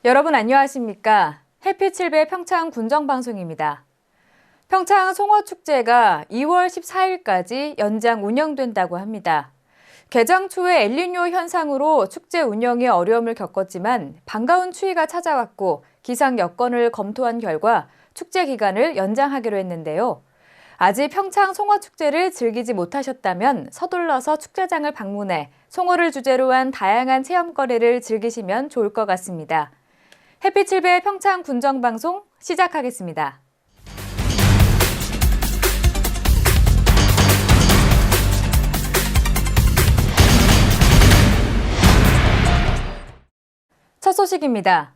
여러분 안녕하십니까? 해피7배 평창 군정방송입니다. 평창 송어축제가 2월 14일까지 연장 운영된다고 합니다. 개장 초에 엘니뇨 현상으로 축제 운영에 어려움을 겪었지만 반가운 추위가 찾아왔고 기상 여건을 검토한 결과 축제 기간을 연장하기로 했는데요. 아직 평창 송어축제를 즐기지 못하셨다면 서둘러서 축제장을 방문해 송어를 주제로 한 다양한 체험거리를 즐기시면 좋을 것 같습니다. 해피7배 평창 군정방송 시작하겠습니다. 첫 소식입니다.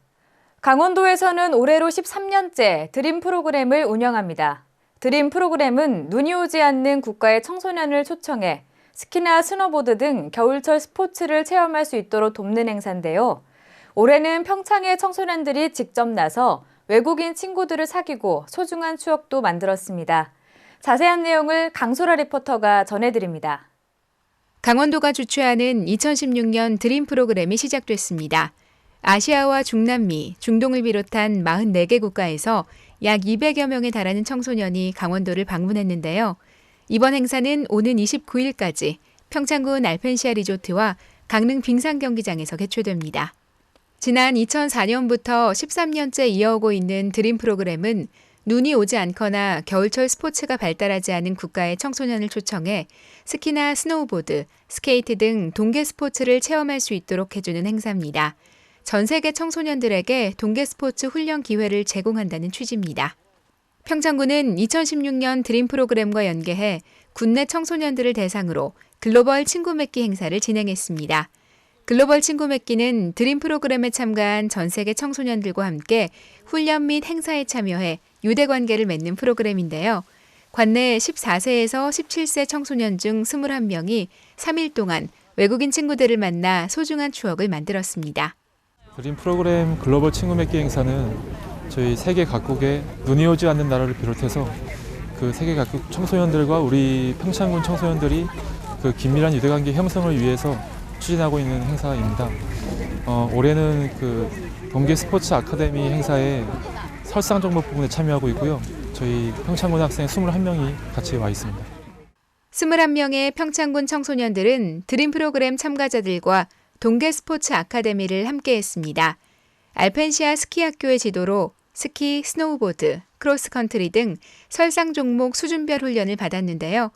강원도에서는 올해로 13년째 드림 프로그램을 운영합니다. 드림 프로그램은 눈이 오지 않는 국가의 청소년을 초청해 스키나 스노보드 등 겨울철 스포츠를 체험할 수 있도록 돕는 행사인데요. 올해는 평창의 청소년들이 직접 나서 외국인 친구들을 사귀고 소중한 추억도 만들었습니다. 자세한 내용을 강소라 리포터가 전해드립니다. 강원도가 주최하는 2016년 드림 프로그램이 시작됐습니다. 아시아와 중남미, 중동을 비롯한 44개 국가에서 약 200여 명에 달하는 청소년이 강원도를 방문했는데요. 이번 행사는 오는 29일까지 평창군 알펜시아 리조트와 강릉 빙상 경기장에서 개최됩니다. 지난 2004년부터 13년째 이어오고 있는 드림 프로그램은 눈이 오지 않거나 겨울철 스포츠가 발달하지 않은 국가의 청소년을 초청해 스키나 스노우보드, 스케이트 등 동계 스포츠를 체험할 수 있도록 해주는 행사입니다. 전 세계 청소년들에게 동계 스포츠 훈련 기회를 제공한다는 취지입니다. 평창군은 2016년 드림 프로그램과 연계해 국내 청소년들을 대상으로 글로벌 친구 맺기 행사를 진행했습니다. 글로벌 친구 맺기는 드림 프로그램에 참가한 전 세계 청소년들과 함께 훈련 및 행사에 참여해 유대관계를 맺는 프로그램인데요. 관내 14세에서 17세 청소년 중 21명이 3일 동안 외국인 친구들을 만나 소중한 추억을 만들었습니다. 드림 프로그램 글로벌 친구 맺기 행사는 저희 세계 각국의 눈이 오지 않는 나라를 비롯해서 그 세계 각국 청소년들과 우리 평창군 청소년들이 그 긴밀한 유대관계 형성을 위해서 추진하고 있는 행사입니다. 올해는 그 동계 스포츠 아카데미 행사에 설상 종목 부분에 참여하고 있고요. 저희 평창군 학생 21명이 같이 와 있습니다. 21명의 평창군 청소년들은 드림 프로그램 참가자들과 동계 스포츠 아카데미를 함께했습니다. 알펜시아 스키학교의 지도로 스키, 스노우보드, 크로스컨트리 등 설상 종목 수준별 훈련을 받았는데요.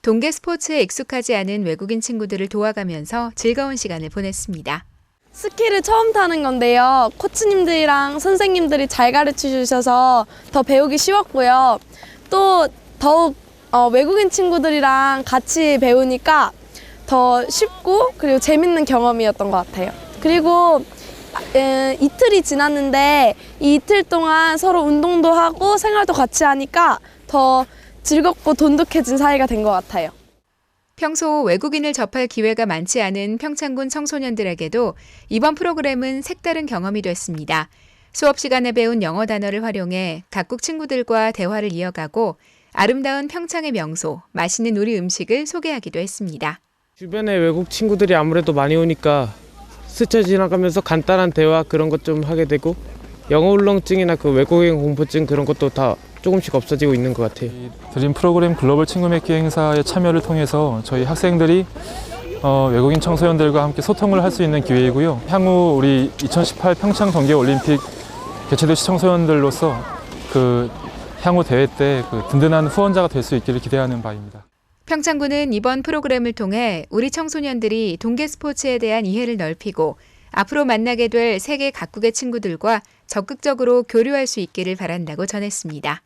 동계 스포츠에 익숙하지 않은 외국인 친구들을 도와가면서 즐거운 시간을 보냈습니다. 스키를 처음 타는 건데요. 코치님들이랑 선생님들이 잘 가르쳐 주셔서 더 배우기 쉬웠고요. 또 더욱 외국인 친구들이랑 같이 배우니까 더 쉽고 그리고 재밌는 경험이었던 것 같아요. 그리고 이틀이 지났는데 이 이틀 동안 서로 운동도 하고 생활도 같이 하니까 더 즐겁고 돈독해진 사이가 된 것 같아요. 평소 외국인을 접할 기회가 많지 않은 평창군 청소년들에게도 이번 프로그램은 색다른 경험이 됐습니다. 수업 시간에 배운 영어 단어를 활용해 각국 친구들과 대화를 이어가고 아름다운 평창의 명소, 맛있는 우리 음식을 소개하기도 했습니다. 주변에 외국 친구들이 아무래도 많이 오니까 스쳐 지나가면서 간단한 대화 그런 것 좀 하게 되고 영어 울렁증이나 그 외국인 공포증 그런 것도 다 조금씩 없어지고 있는 것 같아요. 드림 프로그램 글로벌 친구 맺기 행사의 참여를 통해서 저희 학생들이 외국인 청소년들과 함께 소통을 할 수 있는 기회이고요. 향후 우리 2018 평창 동계올림픽 개최도시 청소년들로서 그 향후 대회 때 그 든든한 후원자가 될 수 있기를 기대하는 바입니다. 평창군은 이번 프로그램을 통해 우리 청소년들이 동계 스포츠에 대한 이해를 넓히고 앞으로 만나게 될 세계 각국의 친구들과 적극적으로 교류할 수 있기를 바란다고 전했습니다.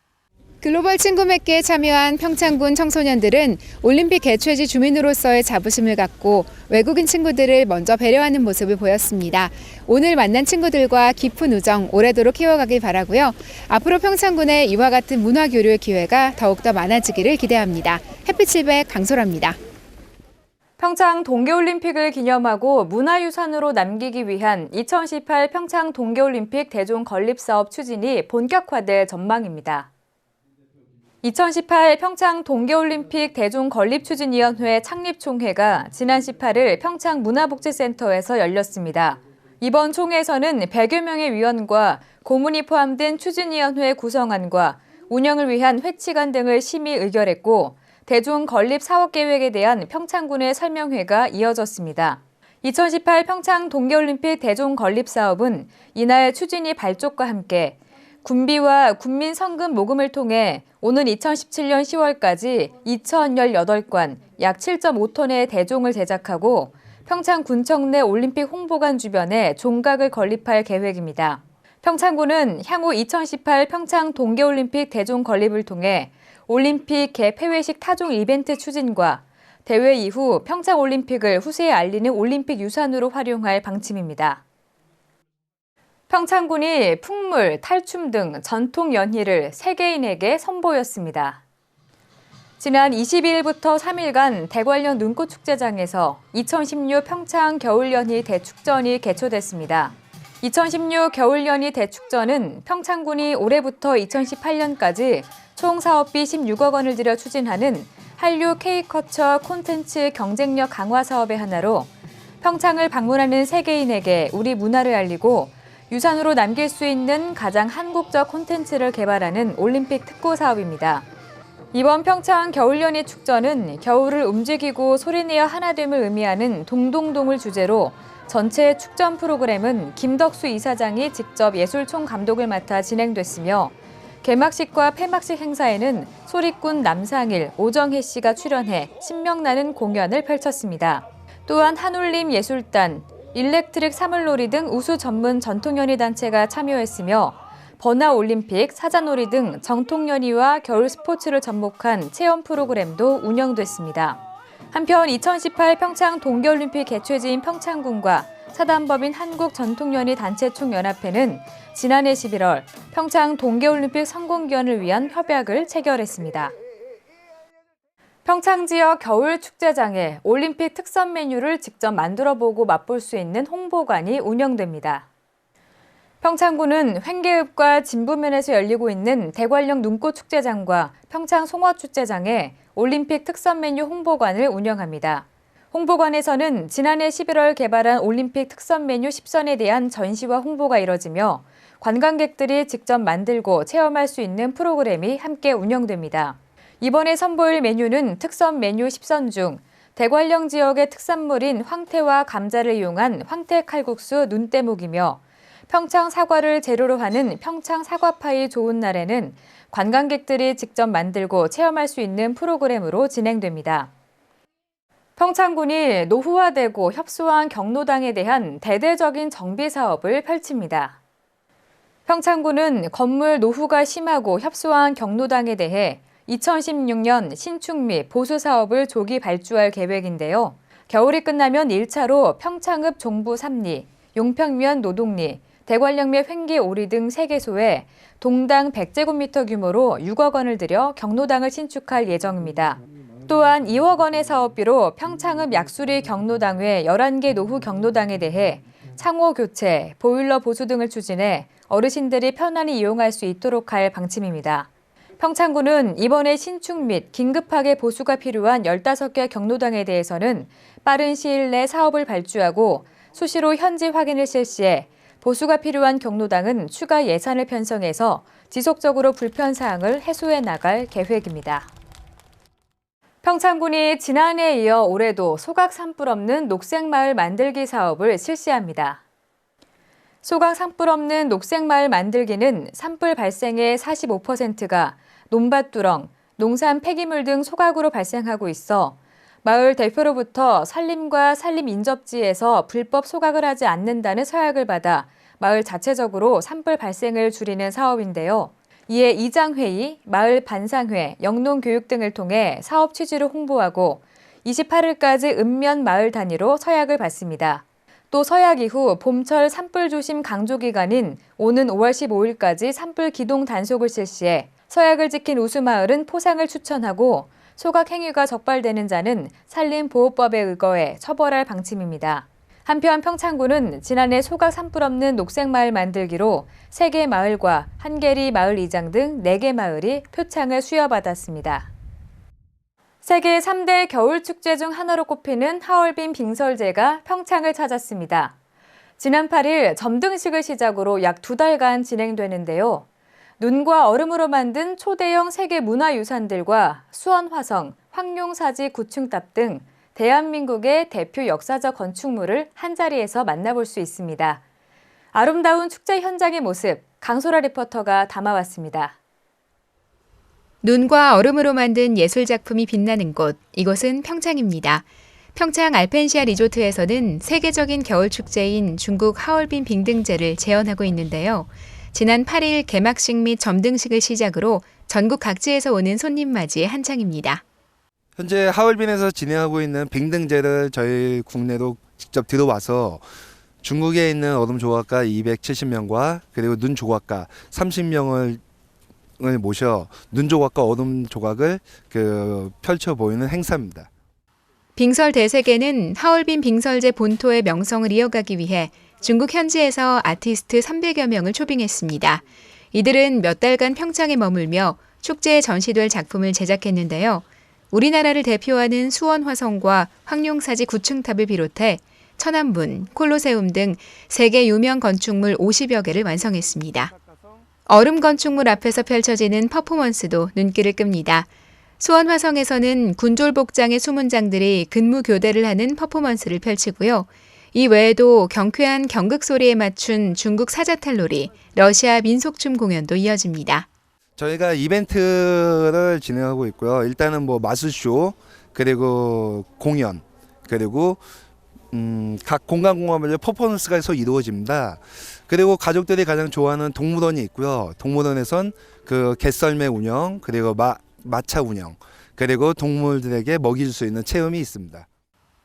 글로벌 친구 맺기에 참여한 평창군 청소년들은 올림픽 개최지 주민으로서의 자부심을 갖고 외국인 친구들을 먼저 배려하는 모습을 보였습니다. 오늘 만난 친구들과 깊은 우정 오래도록 키워가길 바라고요. 앞으로 평창군의 이와 같은 문화 교류의 기회가 더욱더 많아지기를 기대합니다. 해피7배 강소라입니다. 평창 동계올림픽을 기념하고 문화유산으로 남기기 위한 2018 평창 동계올림픽 대중 건립사업 추진이 본격화될 전망입니다. 2018 평창 동계올림픽 대중건립추진위원회 창립총회가 지난 18일 평창문화복지센터에서 열렸습니다. 이번 총회에서는 100여 명의 위원과 고문이 포함된 추진위원회 구성안과 운영을 위한 회치관 등을 심의 의결했고 대중 건립 사업 계획에 대한 평창군의 설명회가 이어졌습니다. 2018 평창 동계올림픽 대중 건립 사업은 이날 추진위 발족과 함께 군비와 군민 성금 모금을 통해 오는 2017년 10월까지 2018관 약 7.5톤의 대종을 제작하고 평창군청 내 올림픽 홍보관 주변에 종각을 건립할 계획입니다. 평창군은 향후 2018 평창 동계올림픽 대종 건립을 통해 올림픽 개폐회식 타종 이벤트 추진과 대회 이후 평창올림픽을 후세에 알리는 올림픽 유산으로 활용할 방침입니다. 평창군이 풍물, 탈춤 등 전통 연희를 세계인에게 선보였습니다. 지난 22일부터 3일간 대관령 눈꽃축제장에서 2016 평창 겨울연희 대축전이 개최됐습니다. 2016 겨울연희 대축전은 평창군이 올해부터 2018년까지 총 사업비 16억 원을 들여 추진하는 한류 K컬처 콘텐츠 경쟁력 강화 사업의 하나로 평창을 방문하는 세계인에게 우리 문화를 알리고 유산으로 남길 수 있는 가장 한국적 콘텐츠를 개발하는 올림픽 특구 사업입니다. 이번 평창 겨울연희 축전은 겨울을 움직이고 소리내어 하나됨을 의미하는 동동동을 주제로 전체 축전 프로그램은 김덕수 이사장이 직접 예술총 감독을 맡아 진행됐으며 개막식과 폐막식 행사에는 소리꾼 남상일, 오정혜 씨가 출연해 신명나는 공연을 펼쳤습니다. 또한 한울림 예술단, 일렉트릭 사물놀이 등 우수 전문 전통연희 단체가 참여했으며 버나올림픽, 사자놀이 등 정통연희와 겨울 스포츠를 접목한 체험 프로그램도 운영됐습니다. 한편 2018 평창 동계올림픽 개최지인 평창군과 사단법인 한국전통연희 단체총연합회는 지난해 11월 평창 동계올림픽 성공기원을 위한 협약을 체결했습니다. 평창 지역 겨울 축제장에 올림픽 특선 메뉴를 직접 만들어보고 맛볼 수 있는 홍보관이 운영됩니다. 평창군은 횡계읍과 진부면에서 열리고 있는 대관령 눈꽃축제장과 평창 송어축제장에 올림픽 특선 메뉴 홍보관을 운영합니다. 홍보관에서는 지난해 11월 개발한 올림픽 특선 메뉴 10선에 대한 전시와 홍보가 이뤄지며 관광객들이 직접 만들고 체험할 수 있는 프로그램이 함께 운영됩니다. 이번에 선보일 메뉴는 특선 메뉴 10선 중 대관령 지역의 특산물인 황태와 감자를 이용한 황태 칼국수 눈대목이며 평창 사과를 재료로 하는 평창 사과파이 좋은 날에는 관광객들이 직접 만들고 체험할 수 있는 프로그램으로 진행됩니다. 평창군이 노후화되고 협소한 경로당에 대한 대대적인 정비 사업을 펼칩니다. 평창군은 건물 노후가 심하고 협소한 경로당에 대해 2016년 신축 및 보수 사업을 조기 발주할 계획인데요. 겨울이 끝나면 1차로 평창읍 종부 3리, 용평면 노동리, 대관령면 횡계 오리 등 3개소에 동당 100제곱미터 규모로 6억 원을 들여 경로당을 신축할 예정입니다. 또한 2억 원의 사업비로 평창읍 약수리 경로당 외 11개 노후 경로당에 대해 창호 교체, 보일러 보수 등을 추진해 어르신들이 편안히 이용할 수 있도록 할 방침입니다. 평창군은 이번에 신축 및 긴급하게 보수가 필요한 15개 경로당에 대해서는 빠른 시일 내 사업을 발주하고 수시로 현지 확인을 실시해 보수가 필요한 경로당은 추가 예산을 편성해서 지속적으로 불편사항을 해소해 나갈 계획입니다. 평창군이 지난해에 이어 올해도 소각 산불 없는 녹색마을 만들기 사업을 실시합니다. 소각 산불 없는 녹색마을 만들기는 산불 발생의 45%가 논밭두렁, 농산 폐기물 등 소각으로 발생하고 있어 마을 대표로부터 산림과 산림 인접지에서 불법 소각을 하지 않는다는 서약을 받아 마을 자체적으로 산불 발생을 줄이는 사업인데요. 이에 이장회의, 마을 반상회, 영농교육 등을 통해 사업 취지를 홍보하고 28일까지 읍면 마을 단위로 서약을 받습니다. 또 서약 이후 봄철 산불 조심 강조 기간인 오는 5월 15일까지 산불 기동 단속을 실시해 서약을 지킨 우수마을은 포상을 추천하고 소각 행위가 적발되는 자는 산림보호법에 의거해 처벌할 방침입니다. 한편 평창군은 지난해 소각 산불 없는 녹색마을 만들기로 3개 마을과 한계리 마을 이장 등 4개 마을이 표창을 수여받았습니다. 세계 3대 겨울축제 중 하나로 꼽히는 하얼빈 빙설제가 평창을 찾았습니다. 지난 8일 점등식을 시작으로 약 2달간 진행되는데요. 눈과 얼음으로 만든 초대형 세계 문화유산들과 수원화성, 황룡사지 구층탑 등 대한민국의 대표 역사적 건축물을 한자리에서 만나볼 수 있습니다. 아름다운 축제 현장의 모습, 강소라 리포터가 담아왔습니다. 눈과 얼음으로 만든 예술작품이 빛나는 곳, 이곳은 평창입니다. 평창 알펜시아 리조트에서는 세계적인 겨울축제인 중국 하얼빈 빙등제를 재현하고 있는데요. 지난 8일 개막식 및 점등식을 시작으로 전국 각지에서 오는 손님 맞이에 한창입니다. 현재 하얼빈에서 진행하고 있는 빙등제를 저희 국내로 직접 들어와서 중국에 있는 얼음 조각가 270명과 그리고 눈 조각가 30명을 모셔 눈 조각과 얼음 조각을 펼쳐 보이는 행사입니다. 빙설 대세계는 하얼빈 빙설제 본토의 명성을 이어가기 위해 중국 현지에서 아티스트 300여 명을 초빙했습니다. 이들은 몇 달간 평창에 머물며 축제에 전시될 작품을 제작했는데요. 우리나라를 대표하는 수원화성과 황룡사지 구층탑을 비롯해 천안문, 콜로세움 등 세계 유명 건축물 50여 개를 완성했습니다. 얼음 건축물 앞에서 펼쳐지는 퍼포먼스도 눈길을 끕니다. 수원화성에서는 군졸복장의 수문장들이 근무교대를 하는 퍼포먼스를 펼치고요. 이 외에도 경쾌한 경극 소리에 맞춘 중국 사자탈놀이, 러시아 민속춤 공연도 이어집니다. 저희가 이벤트를 진행하고 있고요. 일단은 마술쇼, 그리고 공연, 그리고 각 공간공간별로 퍼포먼스가 해서 이루어집니다. 그리고 가족들이 가장 좋아하는 동물원이 있고요. 동물원에선 갯썰매 운영, 그리고 마차 운영, 그리고 동물들에게 먹일 수 있는 체험이 있습니다.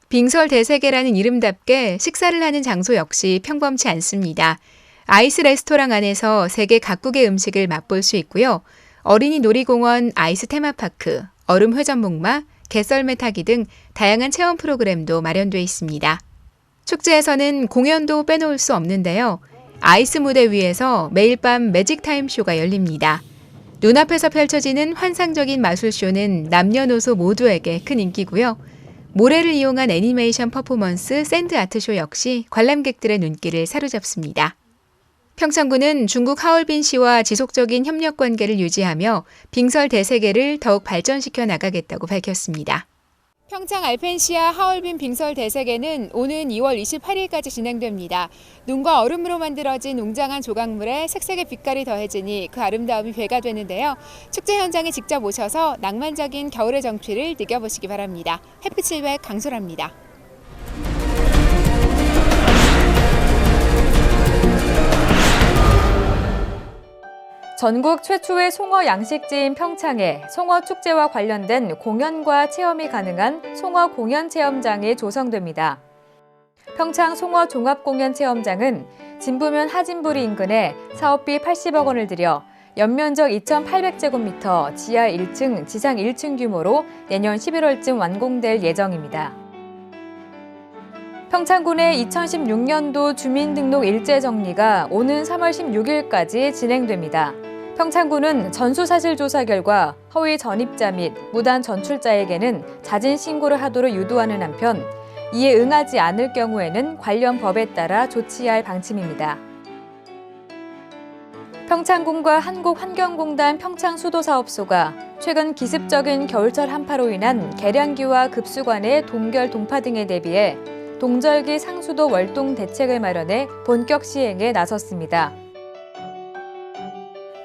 빙설 대세계라는 이름답게 식사를 하는 장소 역시 평범치 않습니다. 아이스 레스토랑 안에서 세계 각국의 음식을 맛볼 수 있고요. 어린이 놀이공원 아이스 테마파크, 얼음 회전목마, 갯썰매 타기 등 다양한 체험 프로그램도 마련돼 있습니다. 축제에서는 공연도 빼놓을 수 없는데요. 아이스 무대 위에서 매일 밤 매직 타임 쇼가 열립니다. 눈앞에서 펼쳐지는 환상적인 마술쇼는 남녀노소 모두에게 큰 인기고요. 모래를 이용한 애니메이션 퍼포먼스 샌드 아트쇼 역시 관람객들의 눈길을 사로잡습니다. 평창군은 중국 하얼빈시와 지속적인 협력 관계를 유지하며 빙설 대세계를 더욱 발전시켜 나가겠다고 밝혔습니다. 평창 알펜시아 하얼빈 빙설 대세계는 오는 2월 28일까지 진행됩니다. 눈과 얼음으로 만들어진 웅장한 조각물에 색색의 빛깔이 더해지니 그 아름다움이 배가 되는데요. 축제 현장에 직접 오셔서 낭만적인 겨울의 정취를 느껴보시기 바랍니다. 햇빛700 강소라입니다. 전국 최초의 송어 양식지인 평창에 송어 축제와 관련된 공연과 체험이 가능한 송어 공연 체험장이 조성됩니다. 평창 송어 종합공연체험장은 진부면 하진부리 인근에 사업비 80억 원을 들여 연면적 2,800제곱미터, 지하 1층, 지상 1층 규모로 내년 11월쯤 완공될 예정입니다. 평창군의 2016년도 주민등록 일제 정리가 오는 3월 16일까지 진행됩니다. 평창군은 전수사실 조사 결과 허위 전입자 및 무단 전출자에게는 자진 신고를 하도록 유도하는 한편 이에 응하지 않을 경우에는 관련 법에 따라 조치할 방침입니다. 평창군과 한국환경공단 평창수도사업소가 최근 기습적인 겨울철 한파로 인한 계량기와 급수관의 동결 동파 등에 대비해 동절기 상수도 월동 대책을 마련해 본격 시행에 나섰습니다.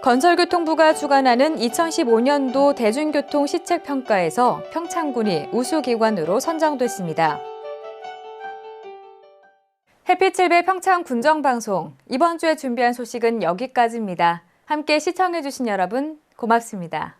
건설교통부가 주관하는 2015년도 대중교통 시책평가에서 평창군이 우수기관으로 선정됐습니다. 햇빛7배 평창 군정방송, 이번 주에 준비한 소식은 여기까지입니다. 함께 시청해주신 여러분 고맙습니다.